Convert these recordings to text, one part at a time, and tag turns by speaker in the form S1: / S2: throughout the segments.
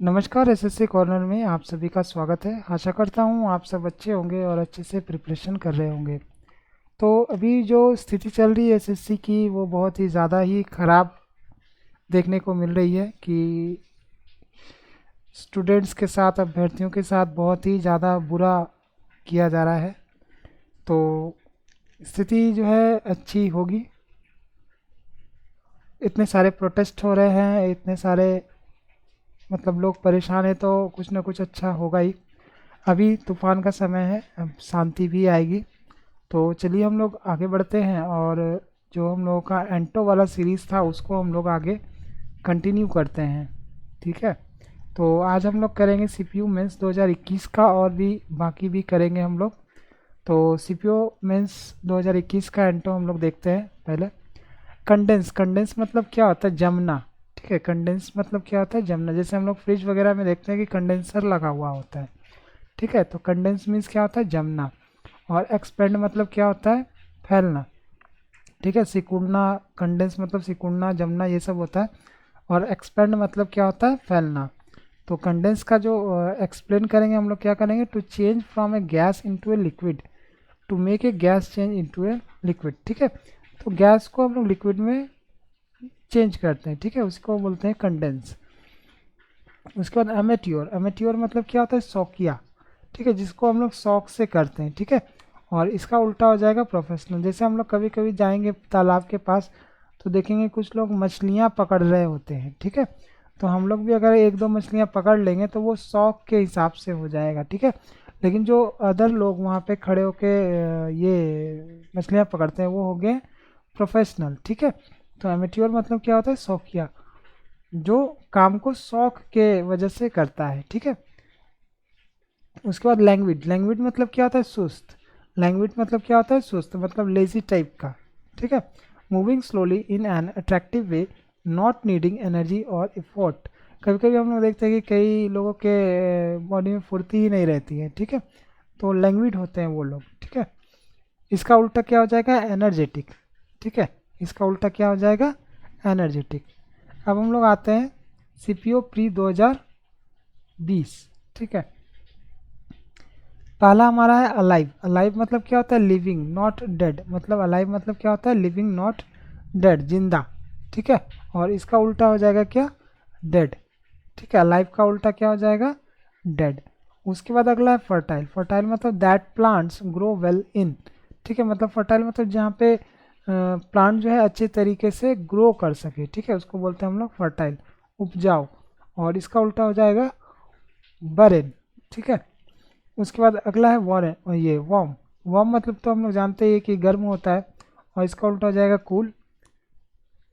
S1: नमस्कार SSC corner में आप सभी का स्वागत है। आशा करता हूँ आप सब अच्छे होंगे और अच्छे से प्रिपरेशन कर रहे होंगे। तो अभी जो स्थिति चल रही है एसएससी की वो बहुत ही ज़्यादा ही ख़राब देखने को मिल रही है कि स्टूडेंट्स के साथ अभ्यर्थियों के साथ बहुत ही ज़्यादा बुरा किया जा रहा है। तो स्थिति जो है अच्छी होगी। इतने सारे प्रोटेस्ट हो रहे हैं, इतने सारे मतलब लोग परेशान हैं, तो कुछ ना कुछ अच्छा होगा ही। अभी तूफान का समय है, अब शांति भी आएगी। तो चलिए हम लोग आगे बढ़ते हैं और जो हम लोगों का एंटो वाला सीरीज़ था उसको हम लोग आगे कंटिन्यू करते हैं। ठीक है। तो आज हम लोग करेंगे सीपीयू मेंस 2021 का और भी बाकी भी करेंगे हम लोग। तो सीपीयू मेंस 2021 का एंटो हम लोग देखते हैं पहले। कंडेंस कंडेंस मतलब क्या होता है? जमना। ठीक है, कंडेंस मतलब क्या होता है? जमना। जैसे हम लोग फ्रिज वगैरह में देखते हैं कि कंडेंसर लगा हुआ होता है। ठीक है, तो कंडेंस मीन्स क्या होता है? जमना। और एक्सपेंड मतलब क्या होता है? फैलना। ठीक है, सिकुड़ना। कंडेंस मतलब सिकुड़ना, जमना, ये सब होता है। और एक्सपेंड मतलब क्या होता है? फैलना। तो कंडेंस का जो एक्सप्लेन करेंगे हम लोग, क्या करेंगे? To change from a gas into a liquid, to make a gas change into a liquid. ठीक है, तो गैस को हम लोग लिक्विड में चेंज करते हैं। ठीक है, उसको बोलते हैं कंडेंस। उसके बाद एमेट्योर। एमेट्योर मतलब क्या होता है? शौकिया। ठीक है, जिसको हम लोग शौक से करते हैं। ठीक है, और इसका उल्टा हो जाएगा प्रोफेशनल। जैसे हम लोग कभी कभी जाएंगे तालाब के पास तो देखेंगे कुछ लोग मछलियाँ पकड़ रहे होते हैं। ठीक है, तो हम लोग भी अगर एक दो मछलियाँ पकड़ लेंगे तो वो शौक के हिसाब से हो जाएगा। ठीक है, लेकिन जो अदर लोग वहाँ पे खड़े होके ये मछलियाँ पकड़ते हैं वो हो गए प्रोफेशनल। ठीक है, तो एमेट्योर मतलब क्या होता है? शौकिया, जो काम को शौक के वजह से करता है। ठीक है, उसके बाद लैंग्वेज। लैंग्वेज मतलब क्या होता है? सुस्त। लैंग्वेज मतलब क्या होता है? सुस्त, मतलब लेजी टाइप का। ठीक है, moving slowly in an attractive way, not needing energy और इफोर्ट। कभी कभी हम लोग देखते हैं कि कई लोगों के बॉडी में फुर्ती ही नहीं रहती है। ठीक है, तो लैंग्वेज होते हैं वो लोग। ठीक है, इसका उल्टा क्या हो जाएगा? एनर्जेटिक। ठीक है, इसका उल्टा क्या हो जाएगा? एनर्जेटिक। अब हम लोग आते हैं सीपीओ प्री 2020। ठीक है, पहला हमारा है अलाइव। अलाइव मतलब क्या होता है? Living not dead. मतलब अलाइव मतलब क्या होता है? लिविंग नॉट डेड, जिंदा। ठीक है, और इसका उल्टा हो जाएगा क्या? डेड। ठीक है, अलाइव का उल्टा क्या हो जाएगा? डेड। उसके बाद अगला है फर्टाइल। फर्टाइल मतलब that plants grow well in. ठीक है, मतलब फर्टाइल मतलब जहाँ पे प्लांट जो है अच्छे तरीके से ग्रो कर सके। ठीक है, उसको बोलते हैं हम लोग फर्टाइल, उपजाऊ। और इसका उल्टा हो जाएगा बरेन। ठीक है, उसके बाद अगला है वॉरेन, और ये वार्म। वार्म मतलब तो हम लोग जानते हैं कि गर्म होता है, और इसका उल्टा हो जाएगा कूल।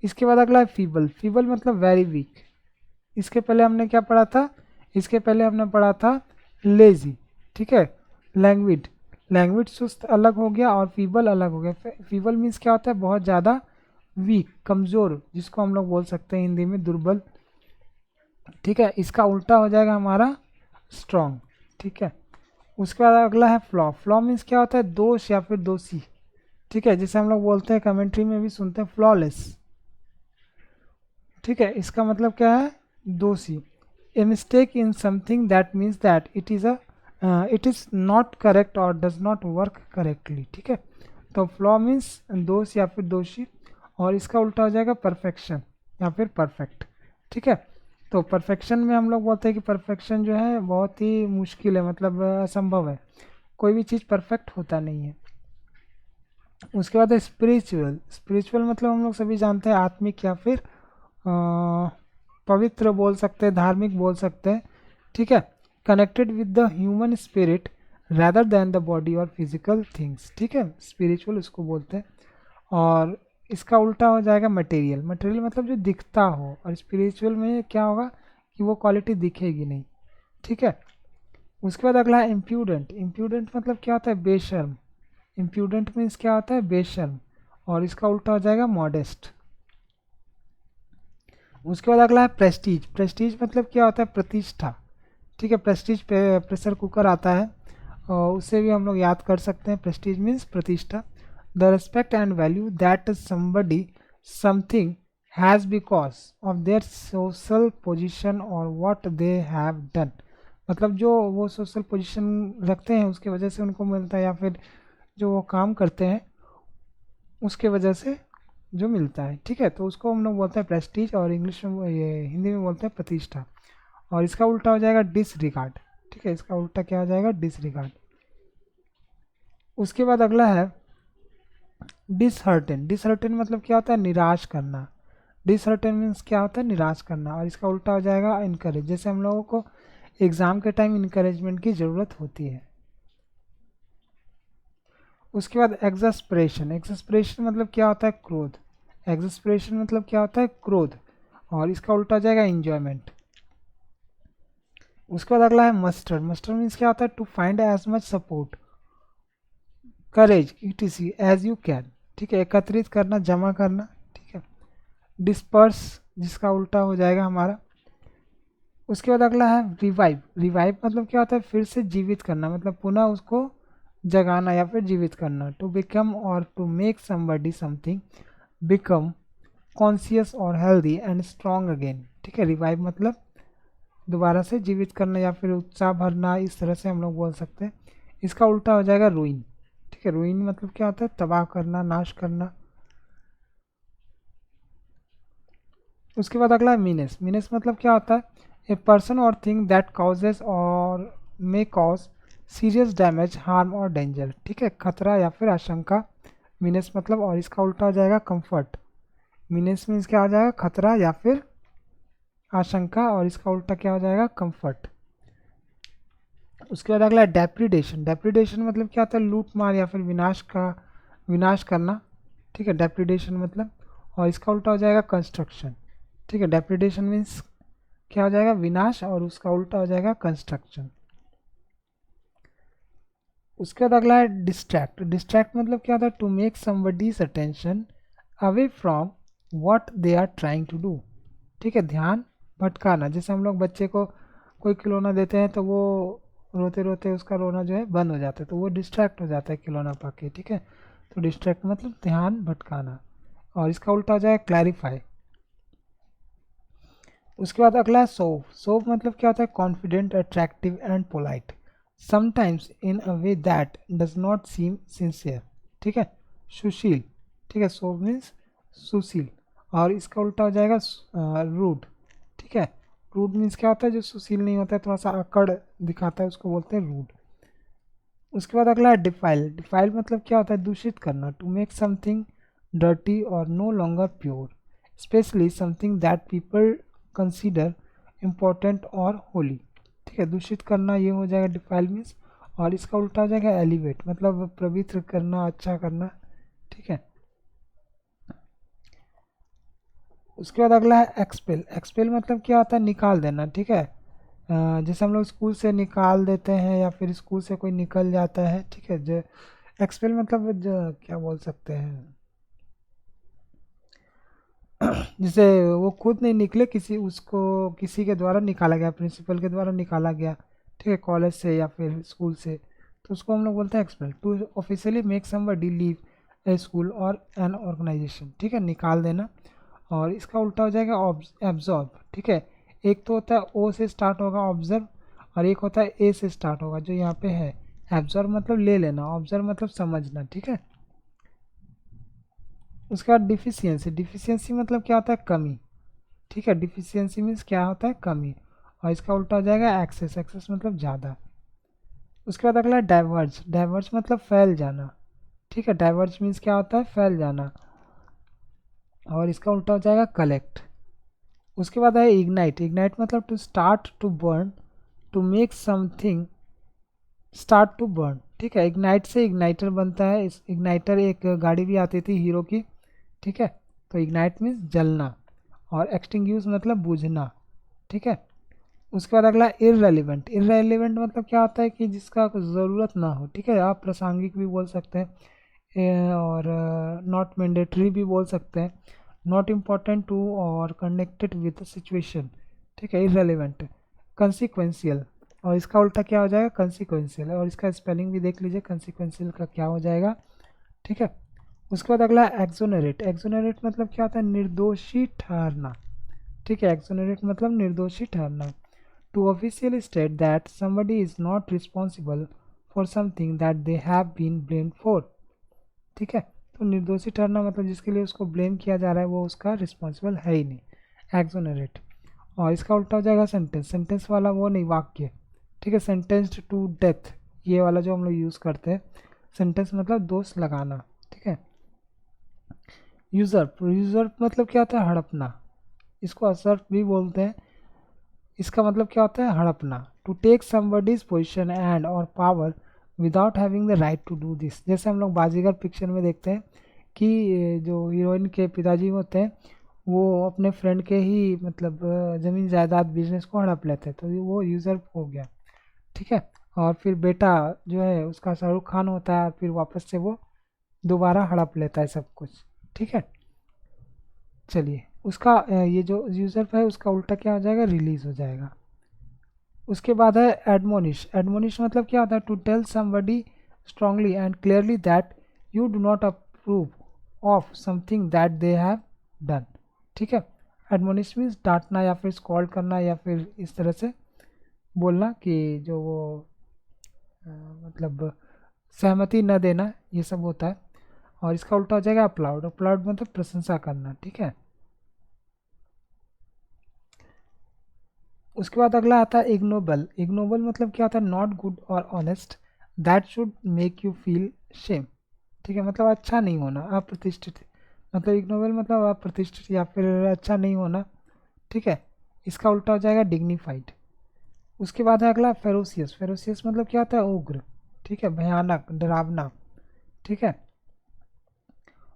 S1: इसके बाद अगला है फीबल। फीबल मतलब वेरी वीक। इसके पहले हमने क्या पढ़ा था? इसके पहले हमने पढ़ा था लेजी। ठीक है, लैंग्वेज। लैंग्वेज सुस्त अलग हो गया और फीबल अलग हो गया। फीबल मीन्स क्या होता है? बहुत ज़्यादा वीक, कमज़ोर, जिसको हम लोग बोल सकते हैं हिंदी में दुर्बल। ठीक है, इसका उल्टा हो जाएगा हमारा स्ट्रॉन्ग। ठीक है, उसके बाद अगला है फ्लॉ। फ्लॉ मीन्स क्या होता है? दोष या फिर दोषी। ठीक है, जिसे हम लोग बोलते हैं, कमेंट्री में भी सुनते हैं, फ्लॉलेस। ठीक है, इसका मतलब क्या है? दोषी। A mistake in something that means that it is not correct और डज नॉट वर्क करेक्टली। ठीक है, तो फ्लॉ मीन्स दोष या फिर दोषी, और इसका उल्टा हो जाएगा परफेक्शन या फिर परफेक्ट। ठीक है, तो परफेक्शन में हम लोग बोलते हैं कि परफेक्शन जो है बहुत ही मुश्किल है, मतलब असंभव है। कोई भी चीज़ परफेक्ट होता नहीं है। उसके बाद है स्पिरिचुअल। स्पिरिचुअल मतलब हम लोग सभी जानते हैं आत्मिक या फिर पवित्र बोल सकते हैं, धार्मिक बोल सकते हैं। ठीक है, connected with the human spirit rather than the body और फिजिकल थिंग्स। ठीक है, स्पिरिचुअल उसको बोलते हैं। और इसका उल्टा हो जाएगा मटेरियल। मटेरियल मतलब जो दिखता हो, और स्पिरिचुअल में क्या होगा कि वो क्वालिटी दिखेगी नहीं। ठीक है, उसके बाद अगला है इम्प्यूडेंट। इम्प्यूडेंट मतलब क्या होता है? बेशर्म। इम्प्यूडेंट मीन्स क्या होता है? बेशर्म, और इसका उल्टा हो जाएगा मॉडेस्ट। उसके बाद अगला है प्रेस्टीज। प्रेस्टीज मतलब क्या होता है? प्रतिष्ठा। ठीक है, प्रेस्टीज प्रेशर कुकर आता है, और उसे भी हम लोग याद कर सकते हैं। प्रेस्टीज मीन्स प्रतिष्ठा। The respect and value that somebody something has because of their social position और व्हाट दे हैव डन, मतलब जो वो सोशल पोजीशन रखते हैं उसके वजह से उनको मिलता है, या फिर जो वो काम करते हैं उसके वजह से जो मिलता है। ठीक है, तो उसको हम लोग बोलते हैं प्रेस्टीज, और इंग्लिश में ये हिंदी में बोलते हैं प्रतिष्ठा। और इसका उल्टा हो जाएगा डिसरिगार्ड। ठीक है, इसका उल्टा क्या हो जाएगा? डिसरिगार्ड। उसके बाद अगला है डिसहर्टन। डिसहर्टन मतलब क्या होता है? निराश करना। डिसहर्टन मीन्स क्या होता है? निराश करना। और इसका उल्टा हो जाएगा इनकरेज। जैसे हम लोगों को एग्ज़ाम के टाइम इनकरेजमेंट की ज़रूरत होती है। उसके बाद एग्जस्परेशन। एग्जस्परेशन मतलब क्या होता है? क्रोध। एग्जस्परेशन मतलब क्या होता है? क्रोध। और इसका उल्टा हो जाएगा इंजॉयमेंट। उसके बाद अगला है मस्टर। मस्टर मीन्स क्या होता है? To find as much support, courage, ETC as you can. ठीक है, एकत्रित करना, जमा करना। ठीक है, डिस्पर्स, जिसका उल्टा हो जाएगा हमारा। उसके बाद अगला है रिवाइव। रिवाइव मतलब क्या होता है? फिर से जीवित करना, मतलब पुनः उसको जगाना या फिर जीवित करना। टू बिकम और to make somebody something become conscious और हेल्दी एंड स्ट्रॉन्ग अगेन। ठीक है, रिवाइव मतलब दोबारा से जीवित करना या फिर उत्साह भरना, इस तरह से हम लोग बोल सकते हैं। इसका उल्टा हो जाएगा रूइन। ठीक है, रूइन मतलब क्या होता है? तबाह करना, नाश करना। उसके बाद अगला है मीनेस। मीनेस मतलब क्या होता है? ए पर्सन और थिंग दैट कॉजेज और may cause serious damage, harm और डेंजर। ठीक है, खतरा या फिर आशंका, मीनेस मतलब। और इसका उल्टा हो जाएगा कंफर्ट। मीनेस मीन्स क्या हो जाएगा? खतरा या फिर आशंका, और इसका उल्टा क्या हो जाएगा? कंफर्ट। उसके बाद अगला है डेप्रिडेशन। डेप्रिडेशन मतलब क्या होता है? लूट मार या फिर विनाश करना। ठीक है, डेप्रिडेशन मतलब। और इसका उल्टा हो जाएगा कंस्ट्रक्शन। ठीक है, डेप्रिडेशन मीन्स क्या हो जाएगा? विनाश, और उसका उल्टा हो जाएगा कंस्ट्रक्शन। उसके बाद अगला है डिस्ट्रैक्ट। डिस्ट्रैक्ट मतलब क्या होता है? To make somebody's attention away from what they are trying to do. ठीक है, ध्यान भटकाना। जैसे हम लोग बच्चे को कोई खिलौना देते हैं तो वो रोते रोते उसका रोना जो है बंद हो जाता है, तो वो डिस्ट्रैक्ट हो जाता है खिलौना पाके। ठीक है, तो डिस्ट्रैक्ट मतलब ध्यान भटकाना। और इसका उल्टा हो जाएगा क्लैरिफाई। उसके बाद अगला है सोव। सोव मतलब क्या होता है? Confident, attractive and polite, sometimes in a way that does not seem sincere. ठीक है, सुशील। ठीक है, सोव मीन्स सुशील। और इसका उल्टा हो जाएगा रूड। ठीक है, रूड मीन्स क्या होता है? जो सुशील नहीं होता है, थोड़ा सा अकड़ दिखाता है, उसको बोलते हैं रूड। उसके बाद अगला है डिफाइल। डिफाइल मतलब क्या होता है? दूषित करना। टू मेक समथिंग डर्टी और no longer pure, specially something that people consider important और होली। ठीक है, दूषित करना ये हो जाएगा डिफाइल मीन्स। और इसका उल्टा हो जाएगा एलिवेट, मतलब पवित्र करना, अच्छा करना। ठीक है, उसके बाद अगला है एक्सपेल। एक्सपेल मतलब क्या होता है? निकाल देना। ठीक है, जैसे हम लोग स्कूल से निकाल देते हैं या फिर स्कूल से कोई निकल जाता है। ठीक है, जो एक्सपेल मतलब जो क्या बोल सकते हैं, जैसे वो खुद नहीं निकले, किसी उसको किसी के द्वारा निकाला गया, प्रिंसिपल के द्वारा निकाला गया। ठीक है, कॉलेज से या फिर स्कूल से, तो उसको हम लोग बोलते हैं expel. To officially make somebody leave a school और एन ऑर्गेनाइजेशन। ठीक है, निकाल देना। और इसका उल्टा हो जाएगा एब्जॉर्ब। ठीक है, एक तो होता है ओ से स्टार्ट होगा ऑब्जर्व, और एक होता है ए से स्टार्ट होगा जो यहाँ पे है। एब्जॉर्ब मतलब ले लेना, ऑब्जर्व मतलब समझना। ठीक है, उसके बाद डिफिशियंसी। डिफिशियंसी मतलब क्या होता है? कमी। ठीक है, डिफिशियंसी मीन्स क्या होता है? कमी। और इसका उल्टा हो जाएगा एक्सेस। एक्सेस मतलब ज़्यादा। उसके बाद अगला डाइवर्ज। डाइवर्ज मतलब फैल जाना। ठीक है, डाइवर्ज मीन्स क्या होता है? फैल जाना। और इसका उल्टा हो जाएगा कलेक्ट। उसके बाद है इग्नाइट। इग्नाइट मतलब to start to burn, to make something start to burn. ठीक है, इग्नाइट से इग्नाइटर बनता है। इस इग्नाइटर एक गाड़ी भी आती थी हीरो की। ठीक है, तो इग्नाइट मीन्स जलना। और एक्सटिंग्यूश मतलब बुझना। ठीक है, उसके बाद अगला इररेलीवेंट। इररेलीवेंट मतलब क्या होता है? कि जिसका ज़रूरत ना हो। ठीक है, आप प्रासंगिक भी बोल सकते हैं, और नॉट मैंडेटरी भी बोल सकते हैं, नॉट इम्पॉर्टेंट टू और कनेक्टेड विद सिचुएशन। ठीक है, इररेलीवेंट। कंसिक्वेंशियल, और इसका उल्टा क्या हो जाएगा? कंसिक्वेंशियल। और इसका स्पेलिंग भी देख लीजिए, कंसिक्वेंशियल का क्या हो जाएगा। ठीक है, उसके बाद अगला है एक्सोनरेट। एक्सोनरेट मतलब क्या होता है? निर्दोषी ठहरना। ठीक है, एक्सोनरेट मतलब निर्दोषी ठहरना। To officially state that somebody is not responsible for something that they have been blamed for. ठीक है, तो निर्दोषी ठहरना मतलब जिसके लिए उसको ब्लेम किया जा रहा है वो उसका रिस्पॉन्सिबल है ही नहीं, एक्सोनरेट। और इसका उल्टा हो जाएगा सेंटेंस। सेंटेंस वाला वो नहीं, वाक्य। ठीक है, सेंटेंस्ड टू डेथ, ये वाला जो हम लोग यूज़ करते हैं। सेंटेंस मतलब दोष लगाना। ठीक है, यूजर्प। यूजर्प मतलब क्या होता है? हड़पना। इसको असर्प भी बोलते हैं। इसका मतलब क्या होता है? हड़पना। To take somebody's position and और power without having the right to do this. जैसे हम लोग बाजीगर पिक्चर में देखते हैं कि जो हीरोइन के पिताजी होते हैं वो अपने फ्रेंड के ही मतलब ज़मीन जायदाद बिजनेस को हड़प लेते हैं, तो वो यूजर्प हो गया। ठीक है, और फिर बेटा जो है उसका शाहरुख खान होता है और फिर वापस से वो दोबारा हड़प लेता है सब कुछ। ठीक है, चलिए उसका ये जो यूजर्प है उसका उल्टा क्या हो जाएगा? रिलीज हो जाएगा। उसके बाद है एडमोनिश। एडमोनिश मतलब क्या होता है? To tell somebody strongly and clearly that you do not approve of something that they have done. ठीक है, एडमोनिश मीन्स डांटना या फिर स्कॉल्ड करना या फिर इस तरह से बोलना कि जो वो मतलब सहमति न देना, ये सब होता है। और इसका उल्टा हो जाएगा अप्लाउड। अप्लाउड मतलब प्रशंसा करना। ठीक है, उसके बाद अगला आता है इग्नोबल। इग्नोबल मतलब क्या होता है? नॉट गुड और honest that should make you feel shame. ठीक है, मतलब अच्छा नहीं होना, अप्रतिष्ठित। मतलब इग्नोबल मतलब अप्रतिष्ठित या फिर अच्छा नहीं होना। ठीक है, इसका उल्टा हो जाएगा डिग्निफाइड। उसके बाद है अगला फेरोसियस। फेरोसियस मतलब क्या होता है? उग्र। ठीक है, भयानक, डरावना। ठीक है,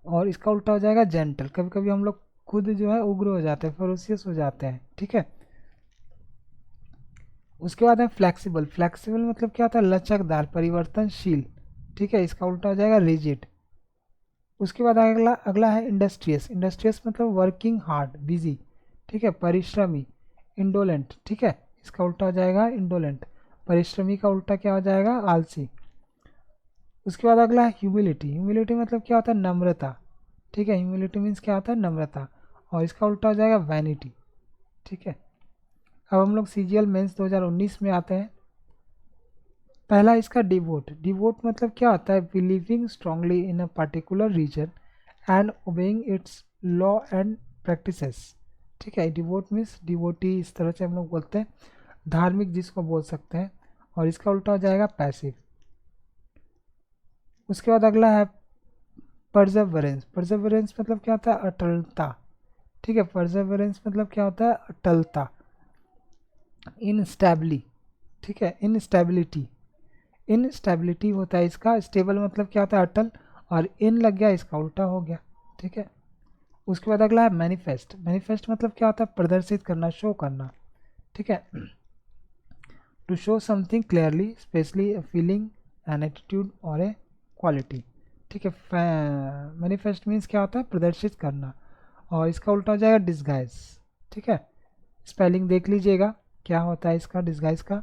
S1: और इसका उल्टा हो जाएगा जेंटल। कभी कभी हम लोग खुद जो है उग्र हो जाते हैं, फेरोसियस हो जाते हैं। ठीक है, उसके बाद है फ्लेक्सिबल। फ्लेक्सिबल मतलब क्या होता है? लचकदार, परिवर्तनशील। ठीक है, इसका उल्टा हो जाएगा रिजिड। उसके बाद अगला अगला है इंडस्ट्रियस। इंडस्ट्रियस मतलब वर्किंग हार्ड, बिजी। ठीक है, परिश्रमी, इंडोलेंट। ठीक है, इसका उल्टा हो जाएगा इंडोलेंट। परिश्रमी का उल्टा क्या हो जाएगा? आलसी। उसके बाद अगला है ह्यूमिलिटी। ह्यूमिलिटी मतलब क्या होता है? नम्रता। ठीक है, ह्यूमिलिटी मीन्स क्या होता है? नम्रता। और इसका उल्टा हो जाएगा वैनिटी। ठीक है, अब हम लोग सीजीएल मेंस 2019 में आते हैं। पहला इसका डिवोट। डिवोट मतलब क्या होता है? Believing strongly in a particular reason and obeying its law and practices. ठीक है, डिवोट मीन्स डिवोटी, इस तरह से हम लोग बोलते हैं, धार्मिक जिसको बोल सकते हैं। और इसका उल्टा हो जाएगा पैसिव। उसके बाद अगला है परजर्वरेंस। परजर्वरेंस मतलब क्या होता है? अटलता। ठीक है, परजर्वरेंस मतलब क्या होता है? अटलता। इनस्टेबली। ठीक है, इनस्टेबिलिटी। इनस्टेबिलिटी होता है इसका। स्टेबल मतलब क्या होता है? अटल। और इन लग गया, इसका उल्टा हो गया। ठीक है, उसके बाद अगला है मैनिफेस्ट। मैनिफेस्ट मतलब क्या होता है? प्रदर्शित करना, शो करना। ठीक है, to show something clearly, specially feeling, an attitude और ए क्वालिटी। ठीक है, मैनिफेस्ट मीन्स क्या होता है? प्रदर्शित करना। और इसका उल्टा हो जाएगा डिस्गाइज। ठीक है, स्पेलिंग देख लीजिएगा क्या होता है इसका डिस्गाइज का।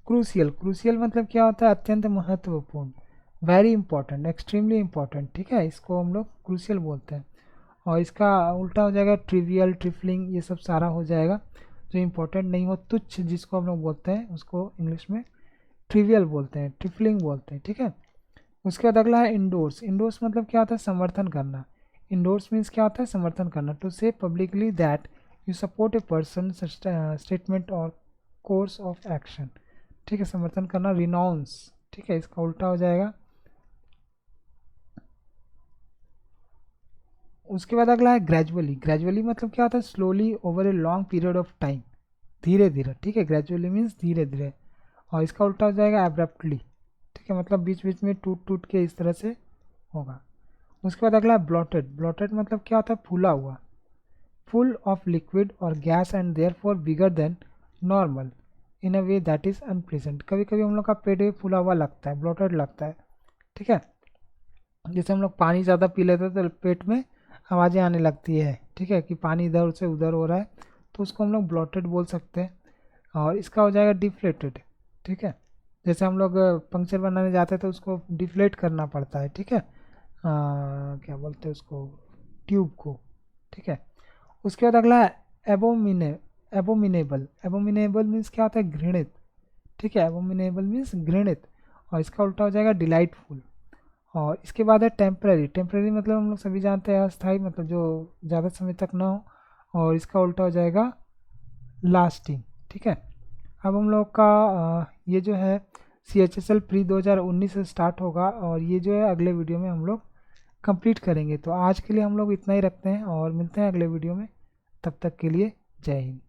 S1: क्रूसियल। क्रूसियल मतलब क्या होता है? अत्यंत महत्वपूर्ण, वेरी इंपॉर्टेंट, एक्सट्रीमली इंपॉर्टेंट। ठीक है, इसको हम लोग क्रूसियल बोलते हैं। और इसका उल्टा हो जाएगा ट्रिवियल, ट्रिफलिंग, ये सब सारा हो जाएगा जो इंपॉर्टेंट नहीं हो, तुच्छ जिसको हम लोग बोलते हैं उसको इंग्लिश में ट्रिवियल बोलते हैं, ट्रिफलिंग बोलते हैं। ठीक है, उसके बाद अगला है इंडोर्स। इंडोर्स मतलब क्या होता है? समर्थन करना। इंडोर्स मीन्स क्या होता है? समर्थन करना। टू से publicly that you support a person statement और कोर्स ऑफ एक्शन। ठीक है, समर्थन करना, रिनाउंस। ठीक है, इसका उल्टा हो जाएगा। उसके बाद अगला है ग्रेजुअली। ग्रेजुअली मतलब क्या होता है? Slowly over a long period of time, धीरे धीरे। ठीक है, ग्रेजुअली मीन्स धीरे धीरे। और इसका उल्टा हो जाएगा एब्रप्टली। ठीक है, मतलब बीच बीच में टूट टूट के इस तरह से होगा। उसके बाद अगला है ब्लॉटेड। ब्लॉटेड मतलब क्या होता है? फूला हुआ, फुल ऑफ लिक्विड और gas and therefore bigger than normal in a way that is unpleasant. कभी कभी हम लोग का पेट भी फूला हुआ लगता है, ब्लॉटेड लगता है। ठीक है, जैसे हम लोग पानी ज़्यादा पी लेते हैं तो पेट में आवाज़ें आने लगती है। ठीक है, कि पानी इधर से उधर हो रहा है, तो उसको हम लोग ब्लॉटेड बोल सकते हैं। और इसका हो जाएगा डिफ्लेटेड। ठीक है, जैसे हम लोग पंक्चर बनाने जाते हैं तो उसको डिफ्लेट करना पड़ता है। ठीक है, क्या बोलते हैं उसको, ट्यूब को। ठीक है। उसके बाद अगला है एबोमिने एबोमिनेबल। एबोमिनेबल मीन्स क्या होता है, घृणित। ठीक है, एबोमिनेबल मीन्स घृणित, और इसका उल्टा हो जाएगा डिलाइटफुल। और इसके बाद है टेम्पररी। टेम्पररी मतलब हम लोग सभी जानते हैं अस्थाई, मतलब जो ज़्यादा समय तक ना हो, और इसका उल्टा हो जाएगा लास्टिंग। ठीक है। अब हम लोग का ये जो है CHSL प्री 2019 से स्टार्ट होगा, और ये जो है अगले वीडियो में हम लोग कंप्लीट करेंगे। तो आज के लिए हम लोग इतना ही रखते हैं और मिलते हैं अगले वीडियो में। तब तक के लिए जय हिंद।